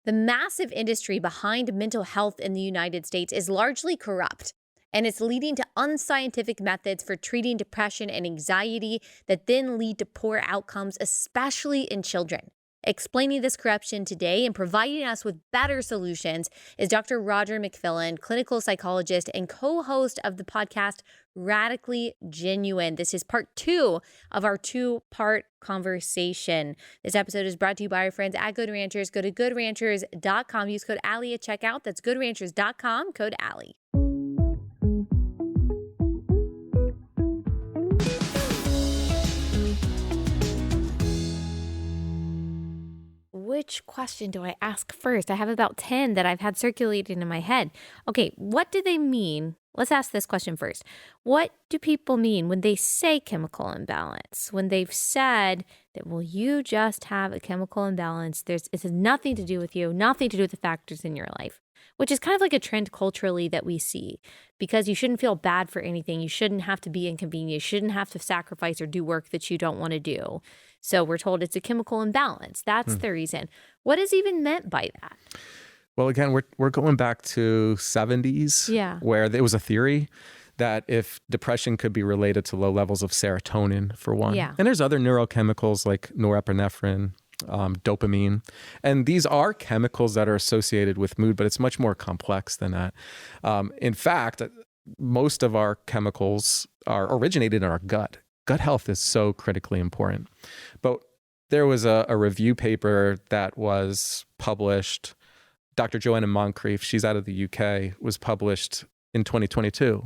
The massive industry behind mental health in the United States is largely corrupt, and it's leading to unscientific methods for treating depression and anxiety that then lead to poor outcomes, especially in children. Explaining this corruption today and providing us with better solutions is Dr. Roger McFillin, clinical psychologist and co-host of the podcast Radically Genuine. This is part 2 of our 2-part conversation. This episode is brought to you by our friends at Good Ranchers. Go to goodranchers.com. Use code Allie at checkout. That's goodranchers.com, code Allie. Which question do I ask first? I have about 10 that I've had circulating in my head. Okay, what do they mean? Let's ask this question first. What do people mean when they say chemical imbalance? When they've said that, well, you just have a chemical imbalance. It has nothing to do with you, nothing to do with the factors in your life, which is kind of like a trend culturally that we see, because you shouldn't feel bad for anything. You shouldn't have to be inconvenienced. You shouldn't have to sacrifice or do work that you don't want to do. So we're told it's a chemical imbalance. That's the reason. What is even meant by that? Well, again, we're going back to 70s, where there was a theory that if depression could be related to low levels of serotonin, for one. Yeah. And there's other neurochemicals like norepinephrine, dopamine. And these are chemicals that are associated with mood, but it's much more complex than that. In fact, most of our chemicals are originated in our gut. Gut health is so critically important. But there was a review paper that was published. Dr. Joanna Moncrief, she's out of the UK, was published in 2022.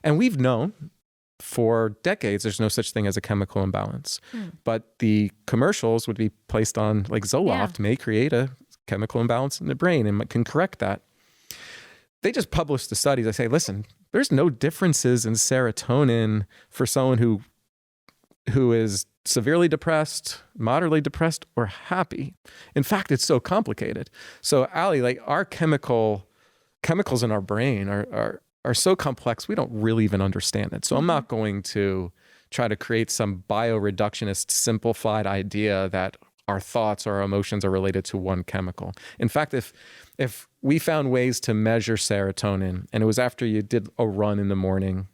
And we've known for decades there's no such thing as a chemical imbalance. But the commercials would be placed on, like Zoloft may create a chemical imbalance in the brain and can correct that. They just published the studies. They say, listen, there's no differences in serotonin for someone who is severely depressed, moderately depressed, or happy. In fact, it's so complicated. So Allie, like our chemicals in our brain are so complex, we don't really even understand it. So I'm not going to try to create some bioreductionist simplified idea that our thoughts or our emotions are related to one chemical. In fact, if we found ways to measure serotonin, and it was after you did a run in the morning,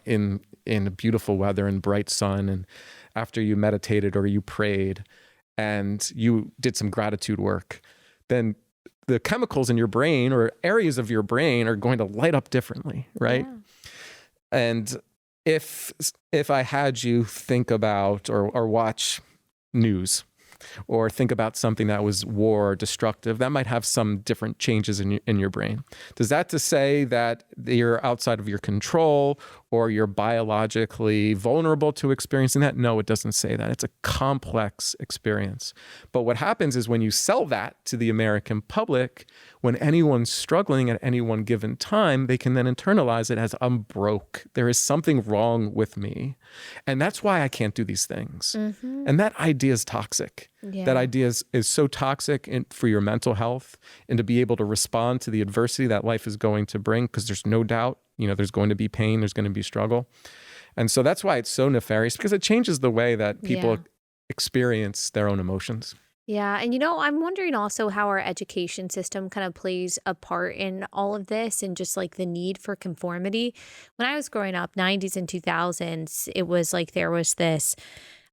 in beautiful weather and bright sun, and after you meditated or you prayed and you did some gratitude work, then the chemicals in your brain or areas of your brain are going to light up differently, right? Yeah. And if I had you think about or watch news, or think about something that was war or destructive, that might have some different changes in your brain. Does that to say that you're outside of your control or you're biologically vulnerable to experiencing that? No, it doesn't say that. It's a complex experience. But what happens is when you sell that to the American public, when anyone's struggling at any one given time, they can then internalize it as, I'm broke. There is something wrong with me. And that's why I can't do these things. And that idea is toxic. Yeah. That idea is so toxic for your mental health, and to be able to respond to the adversity that life is going to bring, because there's no doubt, there's going to be pain, there's going to be struggle. And so that's why it's so nefarious, because it changes the way that people experience their own emotions. Yeah. And, I'm wondering also how our education system kind of plays a part in all of this, and just like the need for conformity. When I was growing up, 90s and 2000s, it was like there was this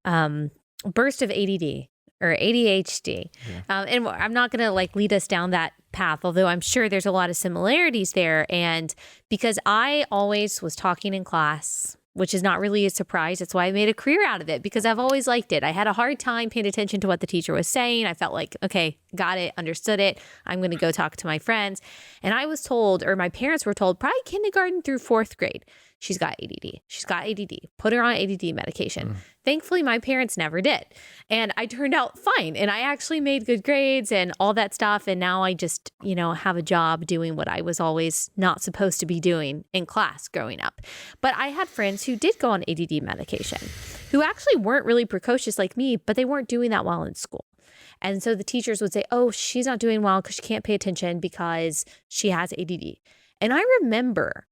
burst of ADD or ADHD. Yeah. And I'm not going to lead us down that path, although I'm sure there's a lot of similarities there. And because I always was talking in class, which is not really a surprise. That's why I made a career out of it, because I've always liked it. I had a hard time paying attention to what the teacher was saying. I felt like, okay, got it, understood it. I'm going to go talk to my friends. And I was told, or my parents were told, probably kindergarten through 4th grade, she's got ADD. She's got ADD. Put her on ADD medication. Thankfully, my parents never did. And I turned out fine. And I actually made good grades and all that stuff. And now I just, have a job doing what I was always not supposed to be doing in class growing up. But I had friends who did go on ADD medication, who actually weren't really precocious like me, but they weren't doing that well in school. And so the teachers would say, oh, she's not doing well because she can't pay attention because she has ADD. And I remember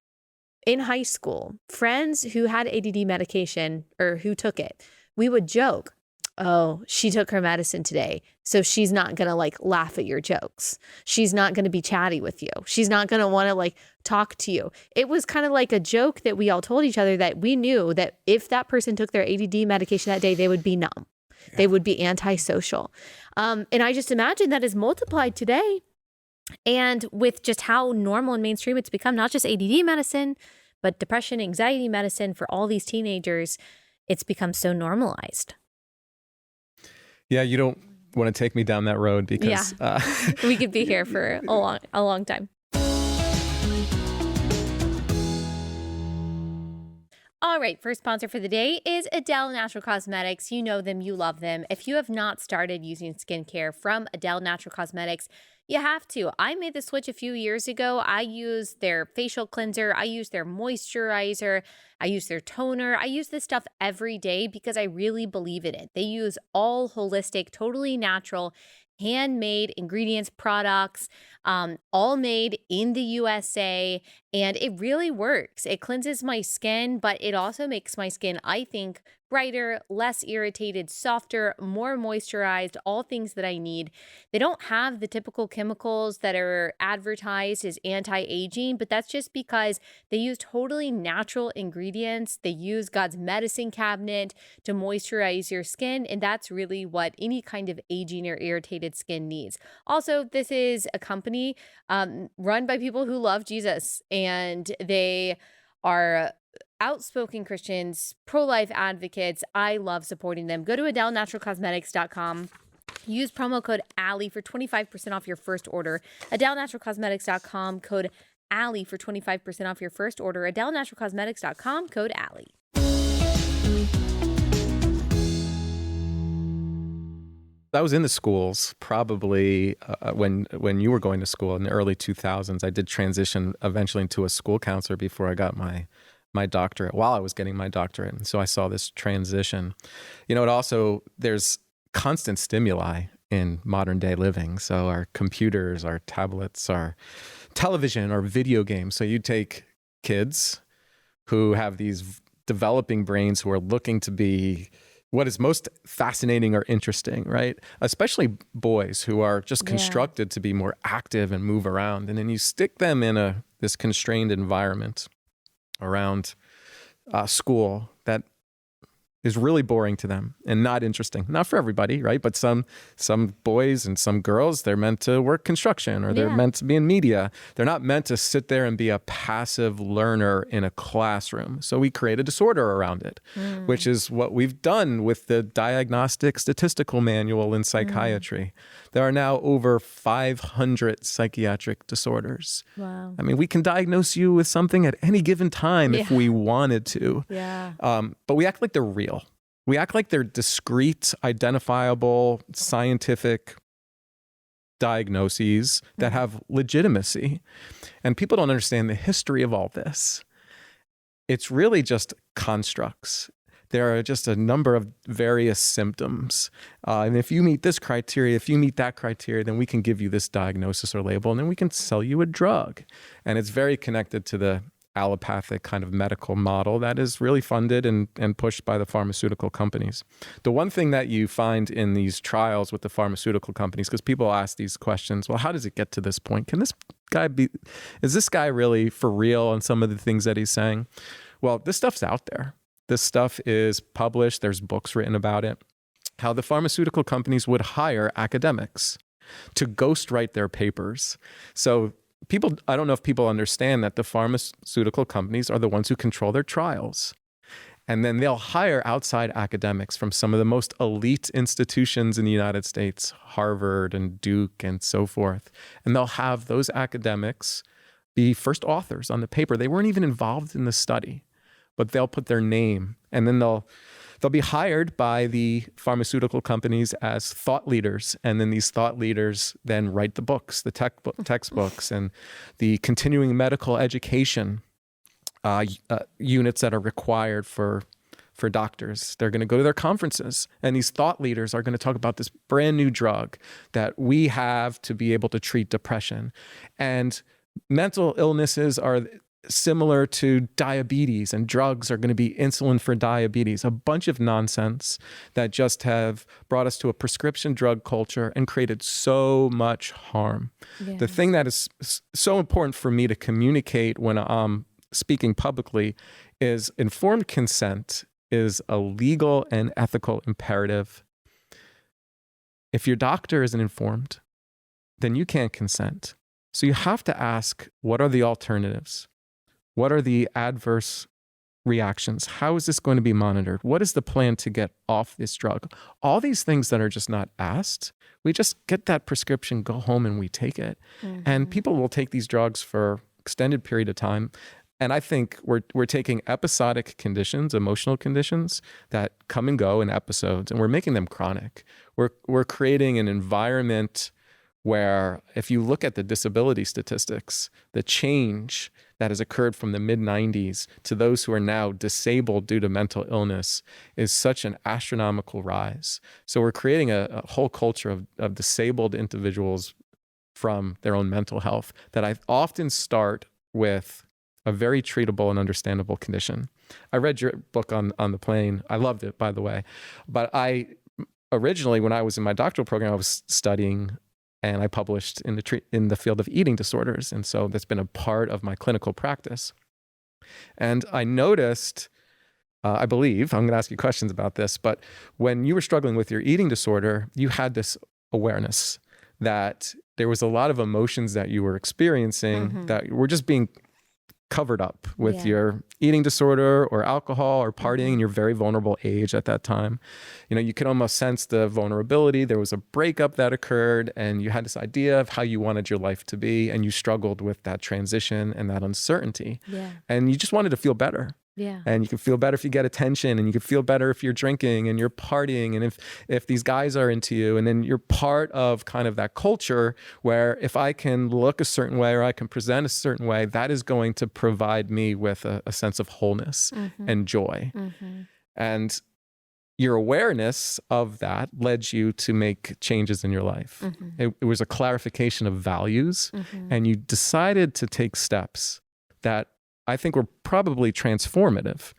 in high school, friends who had ADD medication or who took it, we would joke, oh, she took her medicine today, so she's not going to like laugh at your jokes. She's not going to be chatty with you. She's not going to want to like talk to you. It was kind of like a joke that we all told each other, that we knew that if that person took their ADD medication that day, they would be numb. Yeah. They would be antisocial. And I just imagine that is multiplied today. And with just how normal and mainstream it's become, not just ADD medicine, but depression, anxiety medicine for all these teenagers, it's become so normalized. Yeah, you don't want to take me down that road because we could be here for a long time. All right, first sponsor for the day is Adele Natural Cosmetics. You know them, you love them. If you have not started using skincare from Adele Natural Cosmetics, you have to. I made the switch a few years ago. I use their facial cleanser. I use their moisturizer. I use their toner. I use this stuff every day because I really believe in it. They use all holistic, totally natural, handmade ingredients, products, all made in the USA. And it really works. It cleanses my skin, but it also makes my skin, I think, brighter, less irritated, softer, more moisturized, all things that I need. They don't have the typical chemicals that are advertised as anti-aging, but that's just because they use totally natural ingredients. They use God's medicine cabinet to moisturize your skin, and that's really what any kind of aging or irritated skin needs. Also, this is a company run by people who love Jesus, and they are outspoken Christians, pro-life advocates. I love supporting them. Go to AdeleNaturalCosmetics.com. Use promo code Allie for 25% off your first order. AdeleNaturalCosmetics.com, code Allie for 25% off your first order. AdeleNaturalCosmetics.com, code Allie. I was in the schools probably when you were going to school in the early 2000s. I did transition eventually into a school counselor before I got my doctorate, while I was getting my doctorate. And so I saw this transition. You know, it also, there's constant stimuli in modern day living. So our computers, our tablets, our television, our video games. So you take kids who have these developing brains who are looking to be what is most fascinating or interesting, right? Especially boys who are just constructed to be more active and move around. And then you stick them in this constrained environment around school that is really boring to them and not interesting. Not for everybody, right? But some boys and some girls, they're meant to work construction or they're meant to be in media. They're not meant to sit there and be a passive learner in a classroom. So we create a disorder around it, which is what we've done with the Diagnostic Statistical Manual in psychiatry. There are now over 500 psychiatric disorders. Wow. I mean, we can diagnose you with something at any given time if we wanted to. Yeah. But we act like they're real. We act like they're discrete, identifiable, scientific diagnoses that have legitimacy. And people don't understand the history of all this. It's really just constructs. There are just a number of various symptoms. And if you meet this criteria, if you meet that criteria, then we can give you this diagnosis or label, and then we can sell you a drug. And it's very connected to the allopathic kind of medical model that is really funded and pushed by the pharmaceutical companies. The one thing that you find in these trials with the pharmaceutical companies, because people ask these questions, well, how does it get to this point? Is this guy really for real on some of the things that he's saying? Well, this stuff's out there. This stuff is published. There's books written about it. How the pharmaceutical companies would hire academics to ghostwrite their papers. So I don't know if people understand that the pharmaceutical companies are the ones who control their trials. And then they'll hire outside academics from some of the most elite institutions in the United States, Harvard and Duke and so forth. And they'll have those academics be first authors on the paper. They weren't even involved in the study, but they'll put their name, and then they'll be hired by the pharmaceutical companies as thought leaders. And then these thought leaders then write the books, the textbooks, and the continuing medical education units that are required for doctors. They're going to go to their conferences, and these thought leaders are going to talk about this brand new drug that we have to be able to treat depression. And mental illnesses are similar to diabetes, and drugs are going to be insulin for diabetes, a bunch of nonsense that just have brought us to a prescription drug culture and created so much harm. Yeah. The thing that is so important for me to communicate when I'm speaking publicly is informed consent is a legal and ethical imperative. If your doctor isn't informed, then you can't consent. So you have to ask, what are the alternatives? What are the adverse reactions? How is this going to be monitored? What is the plan to get off this drug? All these things that are just not asked, we just get that prescription, go home, and we take it. Mm-hmm. And people will take these drugs for extended period of time. And I think we're taking episodic conditions, emotional conditions that come and go in episodes, and we're making them chronic. We're creating an environment where, if you look at the disability statistics, the change that has occurred from the mid-90s to those who are now disabled due to mental illness is such an astronomical rise. So we're creating a whole culture of disabled individuals from their own mental health that I often start with a very treatable and understandable condition. I read your book on the plane. I loved it, by the way. But originally, when I was in my doctoral program, I was studying, and I published in the field of eating disorders. And so that's been a part of my clinical practice. And I noticed, I believe, I'm going to ask you questions about this, but when you were struggling with your eating disorder, you had this awareness that there was a lot of emotions that you were experiencing that were just being covered up with your eating disorder or alcohol or partying in your very vulnerable age at that time. You know, you could almost sense the vulnerability. There was a breakup that occurred, and you had this idea of how you wanted your life to be, and you struggled with that transition and that uncertainty. Yeah. And you just wanted to feel better. Yeah. And you can feel better if you get attention, and you can feel better if you're drinking and you're partying, and if these guys are into you, and then you're part of kind of that culture where if I can look a certain way or I can present a certain way, that is going to provide me with a sense of wholeness and joy. And your awareness of that led you to make changes in your life. It was a clarification of values, and you decided to take steps that I think were probably transformative.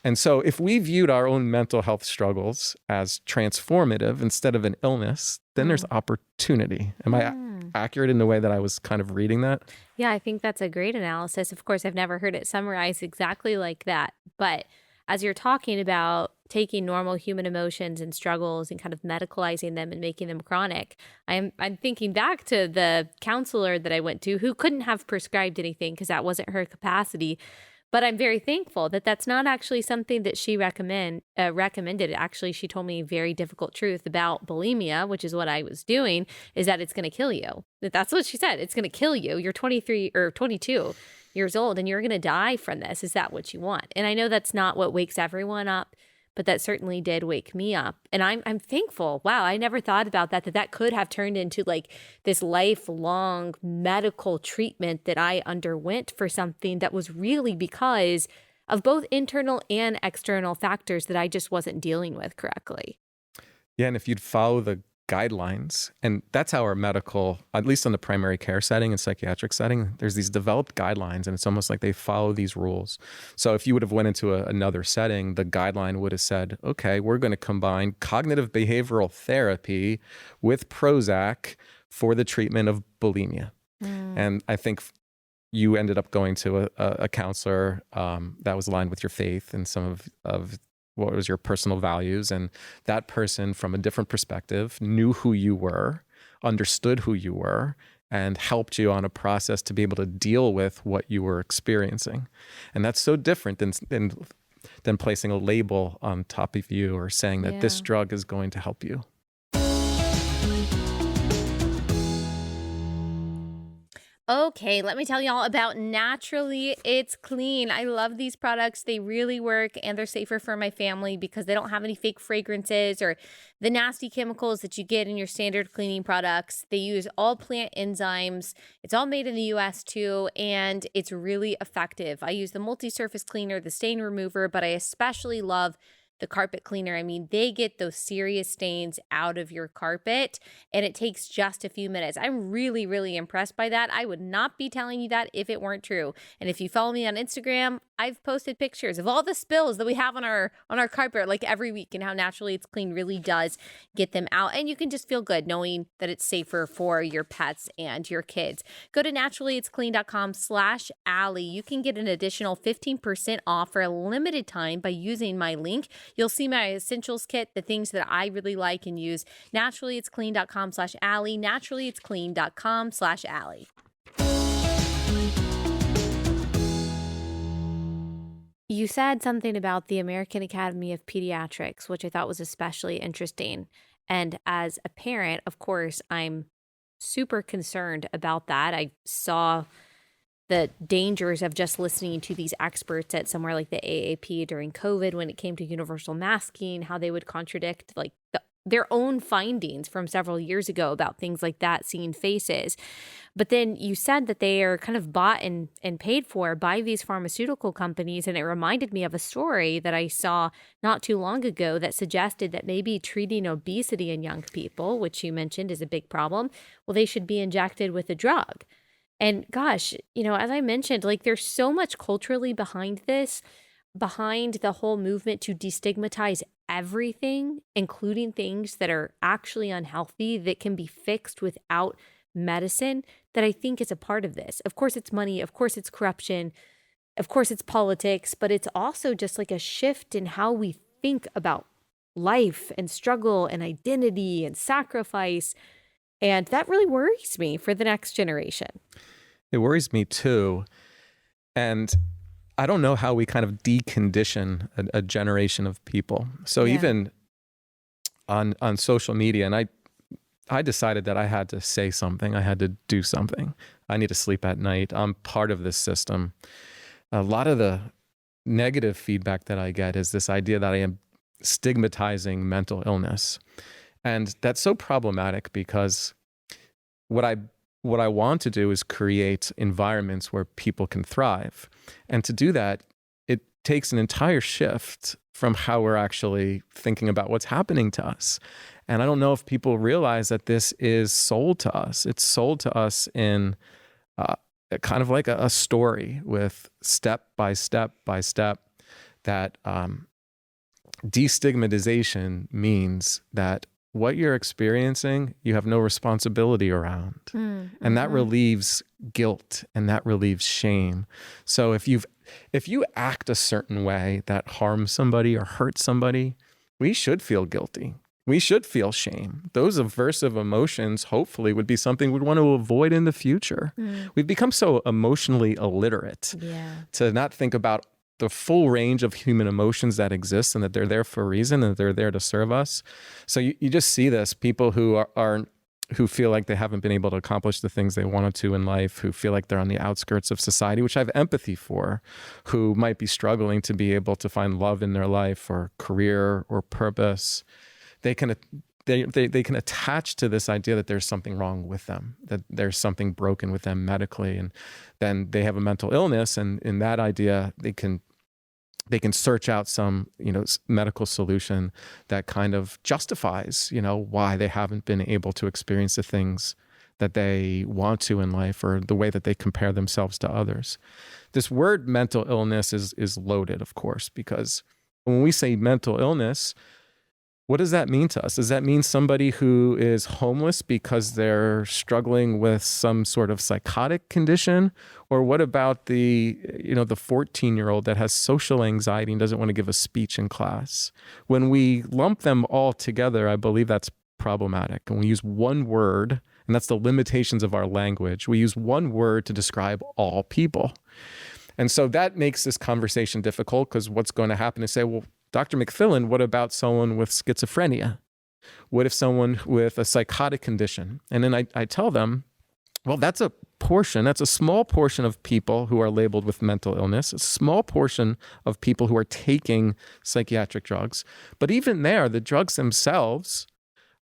And so if we viewed our own mental health struggles as transformative instead of an illness, then there's opportunity. Am I accurate in the way that I was kind of reading that? Yeah, I think that's a great analysis. Of course, I've never heard it summarized exactly like that. But as you're talking about taking normal human emotions and struggles and kind of medicalizing them and making them chronic, I'm thinking back to the counselor that I went to who couldn't have prescribed anything because that wasn't her capacity. But I'm very thankful that that's not actually something that she recommended. Actually, she told me a very difficult truth about bulimia, which is what I was doing, is that it's going to kill you. That's what she said. It's going to kill you. You're 23 or 22 years old and you're going to die from this. Is that what you want? And I know that's not what wakes everyone up, but that certainly did wake me up. And I'm thankful. Wow, I never thought about that could have turned into like this lifelong medical treatment that I underwent for something that was really because of both internal and external factors that I just wasn't dealing with correctly. Yeah, and if you'd follow the guidelines, and that's how our medical, at least in the primary care setting and psychiatric setting, there's these developed guidelines, and it's almost like they follow these rules. So if you would have went into another setting, the guideline would have said, okay, we're going to combine cognitive behavioral therapy with Prozac for the treatment of bulimia. And I think you ended up going to a counselor that was aligned with your faith and some of what was your personal values, and that person from a different perspective knew who you were, understood who you were, and helped you on a process to be able to deal with what you were experiencing. And that's so different than placing a label on top of you or saying that this drug is going to help you. Okay, let me tell y'all about Naturally It's Clean. I love these products. They really work, and they're safer for my family because they don't have any fake fragrances or the nasty chemicals that you get in your standard cleaning products. They use all plant enzymes. It's all made in the US too, and it's really effective. I use the multi-surface cleaner, the stain remover, but I especially love the carpet cleaner. I mean, they get those serious stains out of your carpet, and it takes just a few minutes. I'm really, really impressed by that. I would not be telling you that if it weren't true. And if you follow me on Instagram, I've posted pictures of all the spills that we have on our carpet like every week, and how Naturally It's Clean really does get them out. And you can just feel good knowing that it's safer for your pets and your kids. Go to naturallyitsclean.com/Allie. You can get an additional 15% off for a limited time by using my link. You'll see my essentials kit, the things that I really like and use. Naturallyitsclean.com/Allie. Naturallyitsclean.com/Allie. You said something about the American Academy of Pediatrics, which I thought was especially interesting. And as a parent, of course, I'm super concerned about that. I saw the dangers of just listening to these experts at somewhere like the AAP during COVID when it came to universal masking, how they would contradict like their own findings from several years ago about things like that, seeing faces. But then you said that they are kind of bought and paid for by these pharmaceutical companies. And it reminded me of a story that I saw not too long ago that suggested that maybe treating obesity in young people, which you mentioned is a big problem, well, they should be injected with a drug. And gosh, as I mentioned, like there's so much culturally behind this, behind the whole movement to destigmatize everything, including things that are actually unhealthy that can be fixed without medicine, that I think is a part of this. Of course, it's money. Of course, it's corruption. Of course, it's politics, but it's also just like a shift in how we think about life and struggle and identity and sacrifice. And that really worries me for the next generation. It worries me too. And I don't know how we kind of decondition a generation of people. So even on social media, and I decided that I had to say something. I had to do something. I need to sleep at night. I'm part of this system. A lot of the negative feedback that I get is this idea that I am stigmatizing mental illness. And that's so problematic because what I want to do is create environments where people can thrive. And to do that, it takes an entire shift from how we're actually thinking about what's happening to us. And I don't know if people realize that this is sold to us. It's sold to us in kind of like a story with step by step by step that destigmatization means that what you're experiencing, you have no responsibility around. And that relieves guilt and that relieves shame. So if you act a certain way that harms somebody or hurts somebody, we should feel guilty. We should feel shame. Those aversive emotions, hopefully, would be something we'd want to avoid in the future. We've become so emotionally illiterate to not think about the full range of human emotions that exist and that they're there for a reason and that they're there to serve us. So you just see this, people who who feel like they haven't been able to accomplish the things they wanted to in life, who feel like they're on the outskirts of society, which I have empathy for, who might be struggling to be able to find love in their life or career or purpose. They can attach to this idea that there's something wrong with them, that there's something broken with them medically, and then they have a mental illness, and in that idea, they can search out some, medical solution that kind of justifies, why they haven't been able to experience the things that they want to in life or the way that they compare themselves to others. This word mental illness is loaded, of course, because when we say mental illness, what does that mean to us? Does that mean somebody who is homeless because they're struggling with some sort of psychotic condition? Or what about the 14-year-old that has social anxiety and doesn't want to give a speech in class? When we lump them all together, I believe that's problematic. And we use one word, and that's the limitations of our language. We use one word to describe all people. And so that makes this conversation difficult because what's going to happen is say, well, Dr. McFillin, what about someone with schizophrenia? What if someone with a psychotic condition? And then I tell them, well, that's a small portion of people who are labeled with mental illness, a small portion of people who are taking psychiatric drugs. But even there, the drugs themselves,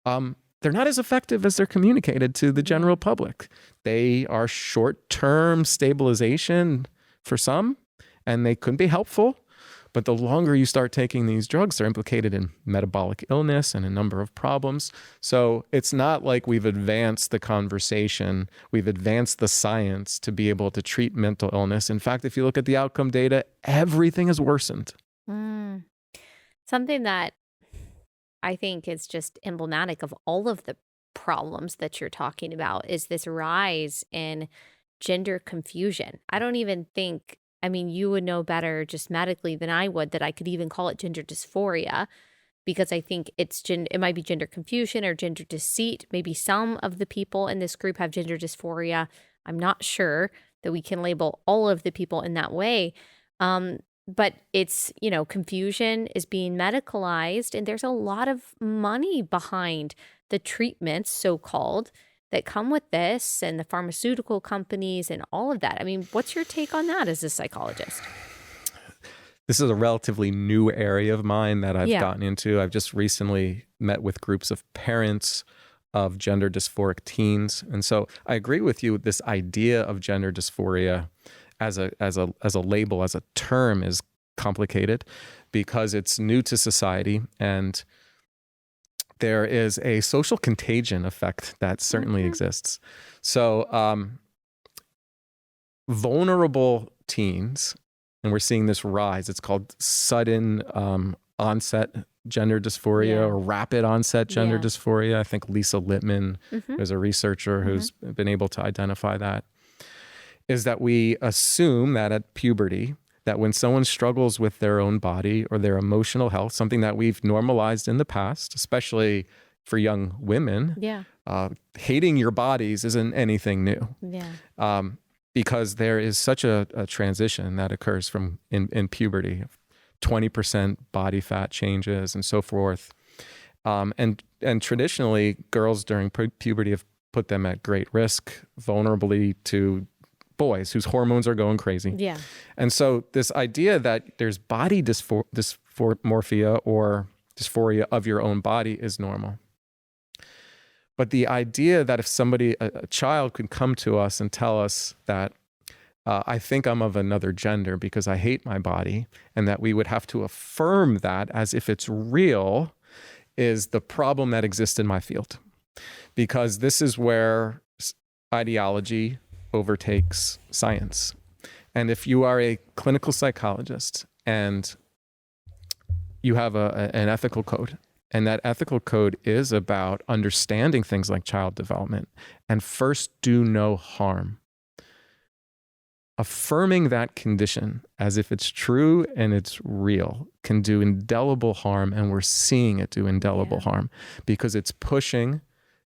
they're not as effective as they're communicated to the general public. They are short-term stabilization for some, and they could be helpful. But the longer you start taking these drugs, they're implicated in metabolic illness and a number of problems. So it's not like we've advanced the conversation, we've advanced the science to be able to treat mental illness. In fact, if you look at the outcome data, everything has worsened. Something that I think is just emblematic of all of the problems that you're talking about is this rise in gender confusion. I don't even think, I mean, you would know better just medically than I would that I could even call it gender dysphoria, because I think it might be gender confusion or gender deceit. Maybe some of the people in this group have gender dysphoria. I'm not sure that we can label all of the people in that way. But it's, confusion is being medicalized, and there's a lot of money behind the treatments, so-called, that come with this, and the pharmaceutical companies and all of that. I mean, what's your take on that as a psychologist? This is a relatively new area of mine that I've gotten into. I've just recently met with groups of parents of gender dysphoric teens. And so I agree with you, this idea of gender dysphoria as a label, as a term, is complicated because it's new to society, and there is a social contagion effect that certainly exists. So vulnerable teens, and we're seeing this rise, it's called sudden onset gender dysphoria or rapid onset gender dysphoria. I think Lisa Littman is a researcher who's been able to identify that. Is that we assume that at puberty, that when someone struggles with their own body or their emotional health, something that we've normalized in the past, especially for young women, hating your bodies isn't anything new. Because there is such a transition that occurs from in puberty, 20% body fat changes and so forth. And traditionally, girls during puberty have put them at great risk, vulnerably to boys whose hormones are going crazy. And so this idea that there's body dysmorphia or dysphoria of your own body is normal. But the idea that if somebody, a child, could come to us and tell us that I think I'm of another gender because I hate my body, and that we would have to affirm that as if it's real, is the problem that exists in my field. Because this is where ideology overtakes science. And if you are a clinical psychologist and you have an ethical code, and that ethical code is about understanding things like child development and first do no harm, affirming that condition as if it's true and it's real can do indelible harm, and we're seeing it do indelible harm because it's pushing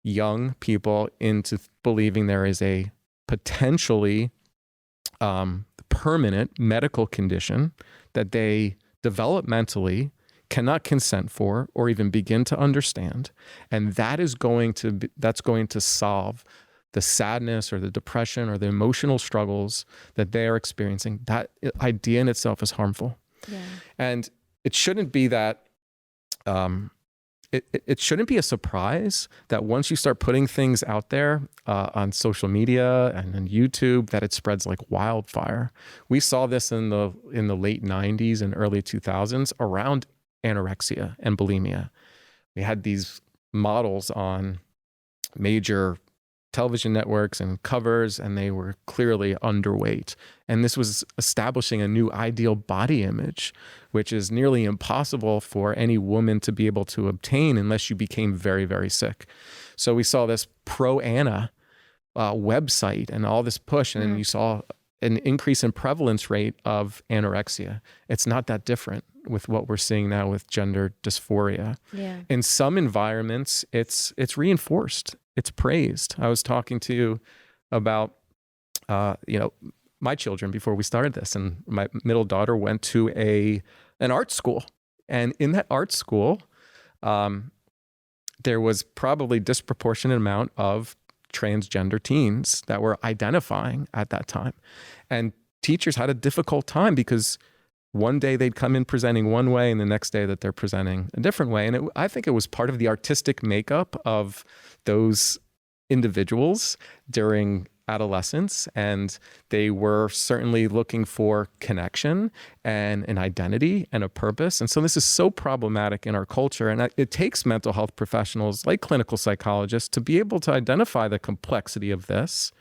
young people into believing there is a potentially permanent medical condition that they developmentally cannot consent for or even begin to understand, and that's going to solve the sadness or the depression or the emotional struggles that they are experiencing. That idea in itself is harmful, and it shouldn't be that. It shouldn't be a surprise that once you start putting things out there on social media and on YouTube, that it spreads like wildfire. We saw this in the late 90s and early 2000s around anorexia and bulimia. We had these models on major television networks and covers, and they were clearly underweight. And this was establishing a new ideal body image, which is nearly impossible for any woman to be able to obtain unless you became very, very sick. So we saw this pro-Ana website and all this push, and then you saw an increase in prevalence rate of anorexia. It's not that different with what we're seeing now with gender dysphoria. In some environments, it's reinforced. It's praised. I was talking to you about, my children before we started this, and my middle daughter went to an art school, and in that art school, there was probably disproportionate amount of transgender teens that were identifying at that time, and teachers had a difficult time because one day they'd come in presenting one way, and the next day that they're presenting a different way. And I think it was part of the artistic makeup of those individuals during adolescence, and they were certainly looking for connection and an identity and a purpose. And so this is so problematic in our culture. And it takes mental health professionals like clinical psychologists to be able to identify the complexity of this,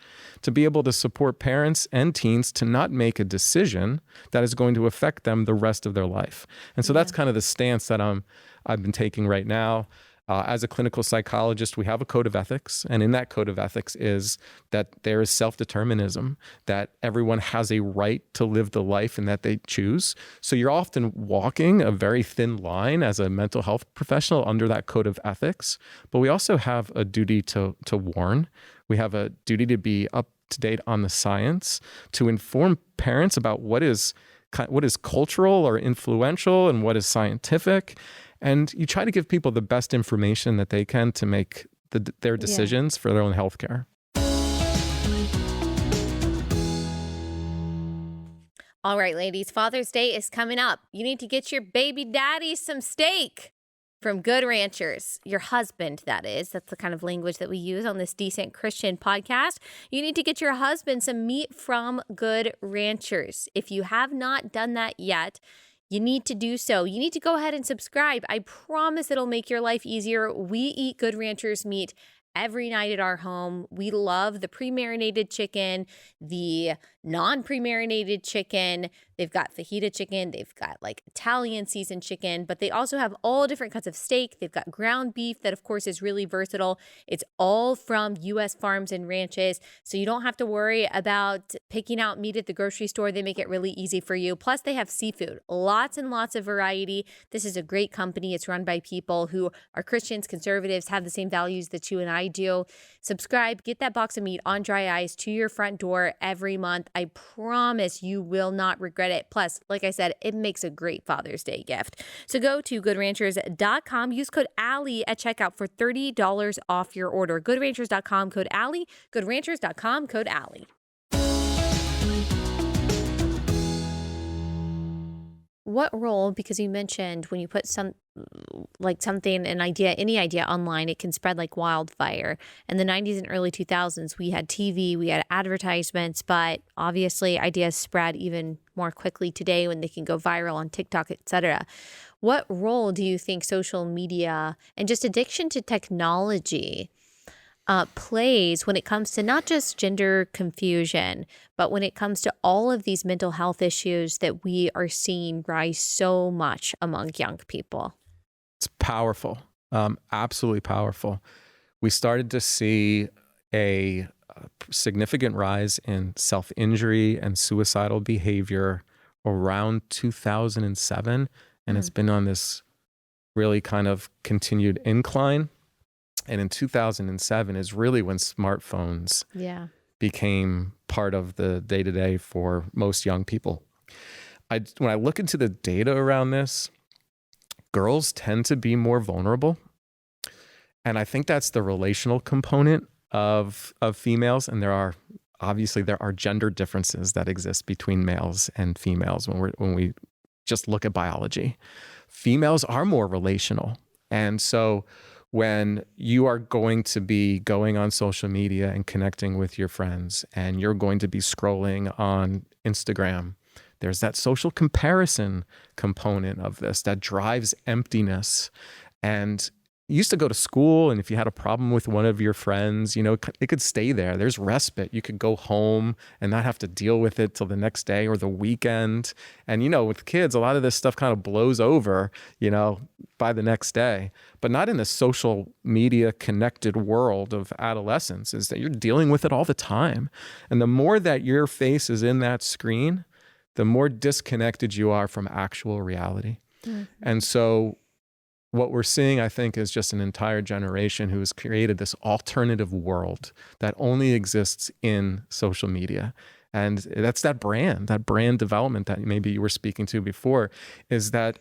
to be able to support parents and teens to not make a decision that is going to affect them the rest of their life. And so that's kind of the stance that I've been taking right now. As a clinical psychologist, we have a code of ethics, and in that code of ethics is that there is self-determinism, that everyone has a right to live the life and that they choose. So you're often walking a very thin line as a mental health professional under that code of ethics, but we also have a duty to warn. We have a duty to be up to date on the science, to inform parents about what is cultural or influential and what is scientific. And you try to give people the best information that they can to make their decisions for their own healthcare. All right, ladies, Father's Day is coming up. You need to get your baby daddy some steak from Good Ranchers. Your husband, that is. That's the kind of language that we use on this Decent Christian podcast. You need to get your husband some meat from Good Ranchers. If you have not done that yet, you need to do so. You need to go ahead and subscribe. I promise it'll make your life easier. We eat Good Ranchers meat every night at our home. We love the pre-marinated chicken, the non-pre-marinated chicken. They've got fajita chicken. They've got like Italian seasoned chicken, but they also have all different kinds of steak. They've got ground beef that, of course, is really versatile. It's all from U.S. farms and ranches, so you don't have to worry about picking out meat at the grocery store. They make it really easy for you. Plus, they have seafood, lots and lots of variety. This is a great company. It's run by people who are Christians, conservatives, have the same values that you and I do. Subscribe, get that box of meat on dry ice to your front door every month. I promise you will not regret it. Plus, like I said, it makes a great Father's Day gift. So go to goodranchers.com. Use code Allie at checkout for $30 off your order. Goodranchers.com, code Allie. Goodranchers.com, code Allie. What role, because you mentioned when you put something, an idea, any idea online, it can spread like wildfire. In the 90s and early 2000s, we had TV, we had advertisements, but obviously ideas spread even more quickly today when they can go viral on TikTok, etc. What role do you think social media and just addiction to technology plays when it comes to not just gender confusion, but when it comes to all of these mental health issues that we are seeing rise so much among young people? It's powerful, absolutely powerful. We started to see a significant rise in self-injury and suicidal behavior around 2007, and it's been on this really kind of continued incline. And in 2007 is really when smartphones became part of the day-to-day for most young people. When I look into the data around this, girls tend to be more vulnerable. And I think that's the relational component of females. And there are gender differences that exist between males and females when we just look at biology. Females are more relational. And so when you are going to be going on social media and connecting with your friends, and you're going to be scrolling on Instagram, there's that social comparison component of this that drives emptiness. And you used to go to school, and if you had a problem with one of your friends, it could stay there. There's respite. You could go home and not have to deal with it till the next day or the weekend. And, with kids, a lot of this stuff kind of blows over, by the next day. But not in the social media connected world of adolescence, is that you're dealing with it all the time. And the more that your face is in that screen, the more disconnected you are from actual reality. Mm-hmm. And so what we're seeing, I think, is just an entire generation who has created this alternative world that only exists in social media. And that's that brand development that maybe you were speaking to before, is that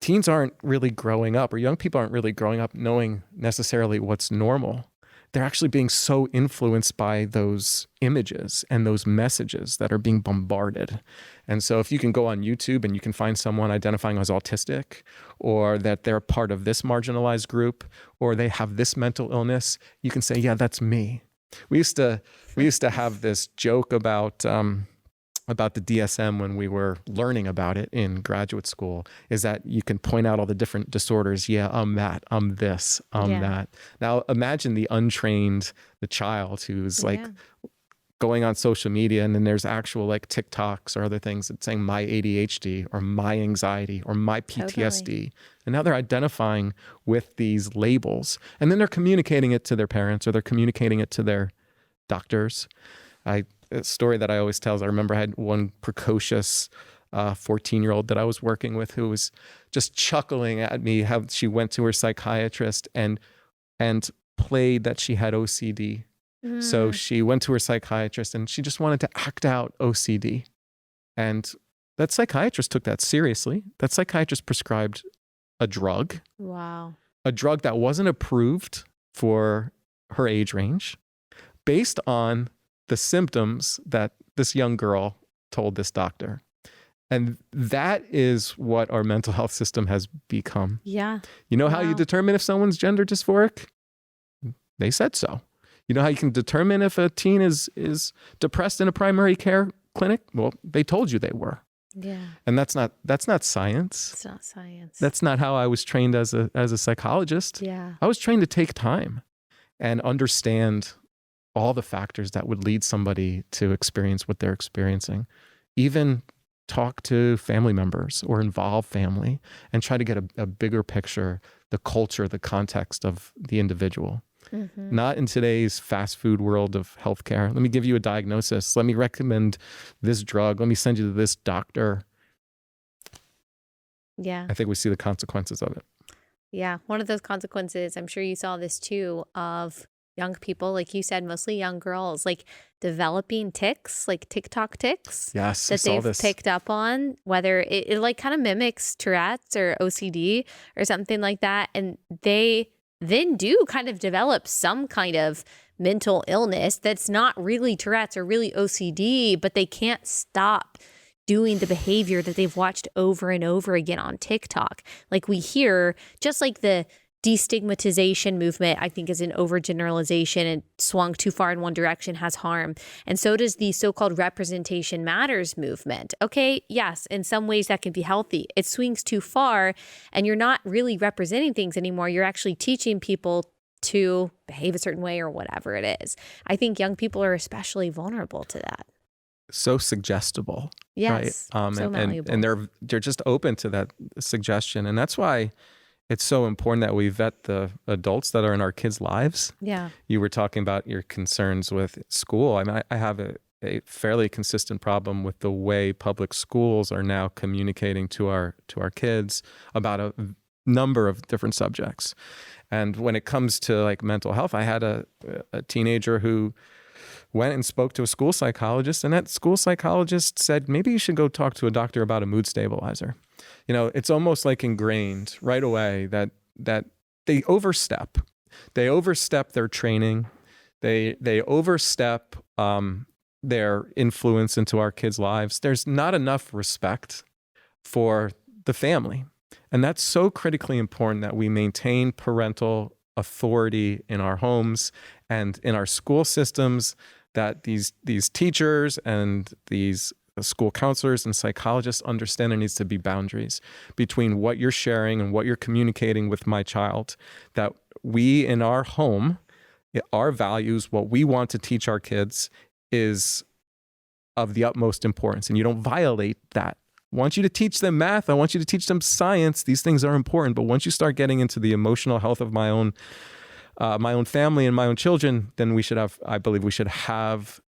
teens aren't really growing up, or young people aren't really growing up knowing necessarily what's normal. They're actually being so influenced by those images and those messages that are being bombarded. And so if you can go on YouTube and you can find someone identifying as autistic, or that they're part of this marginalized group, or they have this mental illness, you can say, yeah, that's me. We used to have this joke about the DSM when we were learning about it in graduate school, is that you can point out all the different disorders. Yeah, I'm that, I'm this, I'm that. Now imagine the untrained, the child who's like going on social media, and then there's actual like TikToks or other things that saying my ADHD or my anxiety or my PTSD. Totally. And now they're identifying with these labels, and then they're communicating it to their parents or they're communicating it to their doctors. A story that I always tell is I remember I had one precocious 14-year-old that I was working with who was just chuckling at me how she went to her psychiatrist and played that she had OCD. So she went to her psychiatrist and she just wanted to act out OCD. And that psychiatrist took that seriously. That psychiatrist prescribed a drug. Wow. A drug that wasn't approved for her age range based on the symptoms that this young girl told this doctor. And that is what our mental health system has become. Yeah. You know how you determine if someone's gender dysphoric? They said so. You know how you can determine if a teen is depressed in a primary care clinic? Well, they told you they were. Yeah. And that's not science. It's not science. That's not how I was trained as a psychologist. Yeah. I was trained to take time and understand all the factors that would lead somebody to experience what they're experiencing. Even talk to family members or involve family and try to get a bigger picture, the culture, the context of the individual. Mm-hmm. Not in today's fast food world of healthcare. Let me give you a diagnosis. Let me recommend this drug. Let me send you to this doctor. Yeah. I think we see the consequences of it. Yeah. One of those consequences, I'm sure you saw this too, of young people, like you said, mostly young girls, like developing tics, like TikTok tics. Yes, that they've picked up on, whether it like kind of mimics Tourette's or OCD or something like that. And they then do kind of develop some kind of mental illness that's not really Tourette's or really OCD, but they can't stop doing the behavior that they've watched over and over again on TikTok. Like we hear, just like the destigmatization movement, I think, is an overgeneralization and swung too far in one direction has harm. And so does the so-called representation matters movement. Okay, yes, in some ways that can be healthy. It swings too far and you're not really representing things anymore. You're actually teaching people to behave a certain way or whatever it is. I think young people are especially vulnerable to that. So suggestible. Yes, right? So malleable. And they're just open to that suggestion. And that's why it's so important that we vet the adults that are in our kids' lives. Yeah. You were talking about your concerns with school. I mean, I have a fairly consistent problem with the way public schools are now communicating to our kids about a number of different subjects. And when it comes to like mental health, I had a teenager who went and spoke to a school psychologist, and that school psychologist said, maybe you should go talk to a doctor about a mood stabilizer. You know, it's almost like ingrained right away that they overstep. They overstep their training. They overstep their influence into our kids' lives. There's not enough respect for the family. And that's so critically important that we maintain parental authority in our homes and in our school systems, that these teachers and these school counselors and psychologists understand there needs to be boundaries between what you're sharing and what you're communicating with my child, that we in our home, our values, what we want to teach our kids is of the utmost importance, and you don't violate that. I want you to teach them math. I want you to teach them science. These things are important. But once you start getting into the emotional health of my own family and my own children, then I believe we should have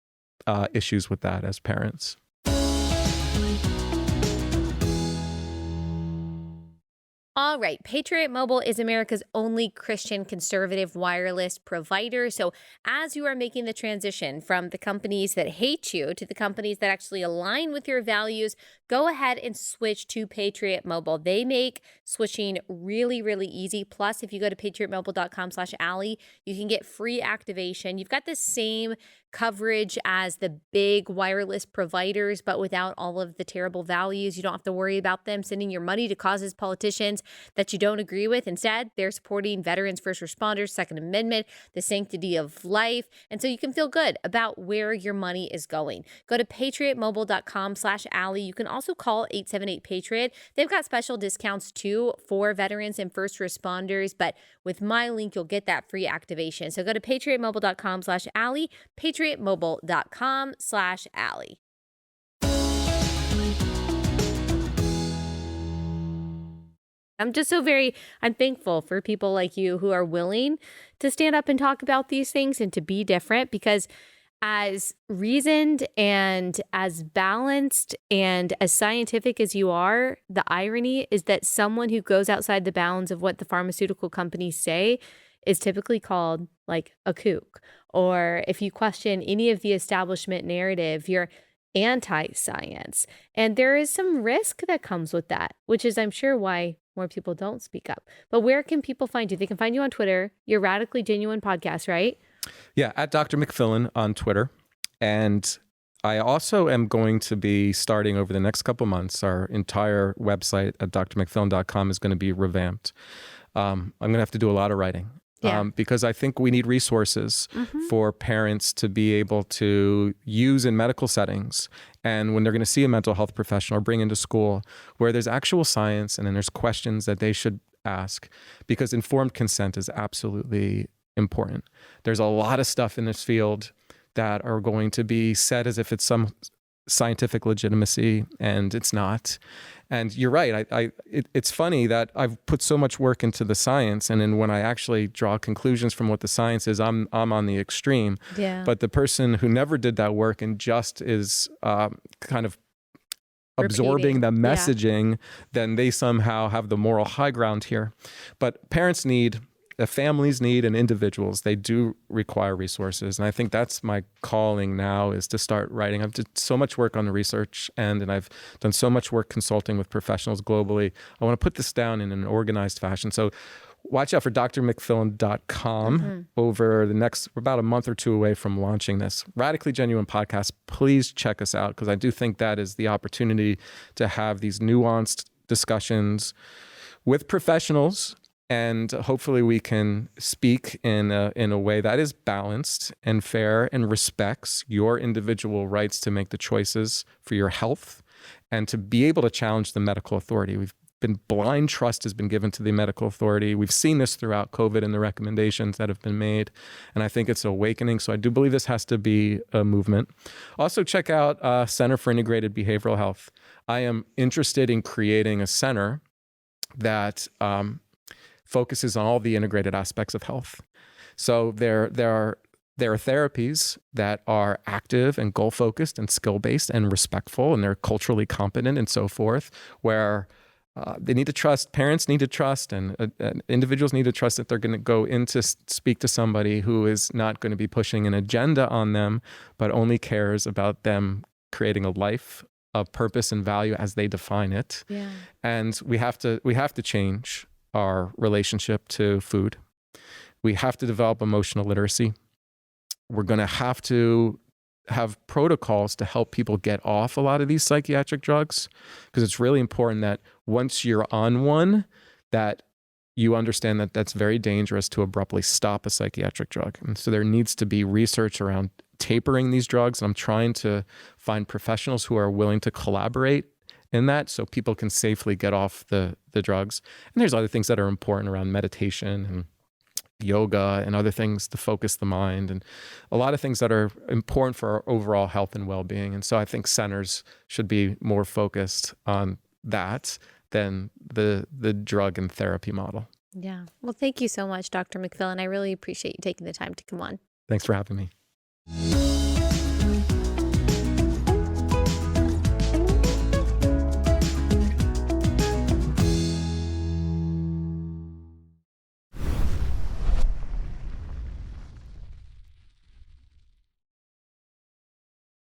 issues with that as parents. All right, Patriot Mobile is America's only Christian conservative wireless provider. So as you are making the transition from the companies that hate you to the companies that actually align with your values, go ahead and switch to Patriot Mobile. They make switching really, really easy. Plus, if you go to patriotmobile.com/Allie, you can get free activation. You've got the same coverage as the big wireless providers, but without all of the terrible values. You don't have to worry about them sending your money to causes politicians. that you don't agree with. Instead, they're supporting veterans, first responders, Second Amendment, the sanctity of life. And so you can feel good about where your money is going. Go to patriotmobile.com/Allie. You can also call 878-PATRIOT. They've got special discounts too for veterans and first responders. But with my link, you'll get that free activation. So go to patriotmobile.com/Allie, patriotmobile.com/Allie. I'm thankful for people like you who are willing to stand up and talk about these things and to be different, because as reasoned and as balanced and as scientific as you are, the irony is that someone who goes outside the bounds of what the pharmaceutical companies say is typically called like a kook. Or if you question any of the establishment narrative, you're anti-science. And there is some risk that comes with that, which is, I'm sure, why more people don't speak up. But where can people find you? They can find you on Twitter. Your Radically Genuine podcast, right? Yeah, at Dr. McFillin on Twitter. And I also am going to be starting over the next couple months. Our entire website at drmcfillin.com is going to be revamped. I'm going to have to do a lot of writing. Because I think we need resources for parents to be able to use in medical settings, and when they're going to see a mental health professional or bring into school, where there's actual science and then there's questions that they should ask, because informed consent is absolutely important. There's a lot of stuff in this field that are going to be said as if it's some scientific legitimacy, and it's not. And you're right. It's funny that I've put so much work into the science, and then when I actually draw conclusions from what the science is, I'm on the extreme. Yeah. But the person who never did that work and just is kind of absorbing the messaging, then they somehow have the moral high ground here. But parents need, families need, and individuals, they do require resources. And I think that's my calling now, is to start writing. I've done so much work on the research end, and I've done so much work consulting with professionals globally. I want to put this down in an organized fashion. So watch out for drmcfillin.com over the next, we're about a month or two away from launching this Radically Genuine podcast. Please check us out, because I do think that is the opportunity to have these nuanced discussions with professionals. And hopefully we can speak in a way that is balanced and fair and respects your individual rights to make the choices for your health and to be able to challenge the medical authority. Blind trust has been given to the medical authority. We've seen this throughout COVID and the recommendations that have been made. And I think it's awakening. So I do believe this has to be a movement. Also check out Center for Integrated Behavioral Health. I am interested in creating a center that focuses on all the integrated aspects of health. So there are therapies that are active and goal-focused and skill-based and respectful, and they're culturally competent and so forth, where they need to trust, parents need to trust, and individuals need to trust that they're going to go in to speak to somebody who is not going to be pushing an agenda on them, but only cares about them creating a life of purpose and value as they define it. Yeah. And we have to change our relationship to food. We have to develop emotional literacy. We're going to have protocols to help people get off a lot of these psychiatric drugs, because it's really important that once you're on one, that you understand that that's very dangerous to abruptly stop a psychiatric drug. And so there needs to be research around tapering these drugs. And I'm trying to find professionals who are willing to collaborate in that, so people can safely get off the drugs. And there's other things that are important around meditation and yoga and other things to focus the mind, and a lot of things that are important for our overall health and well-being. And so I think centers should be more focused on that than the drug and therapy model. Yeah. Well, thank you so much, Dr. McFillin. I really appreciate you taking the time to come on. Thanks for having me.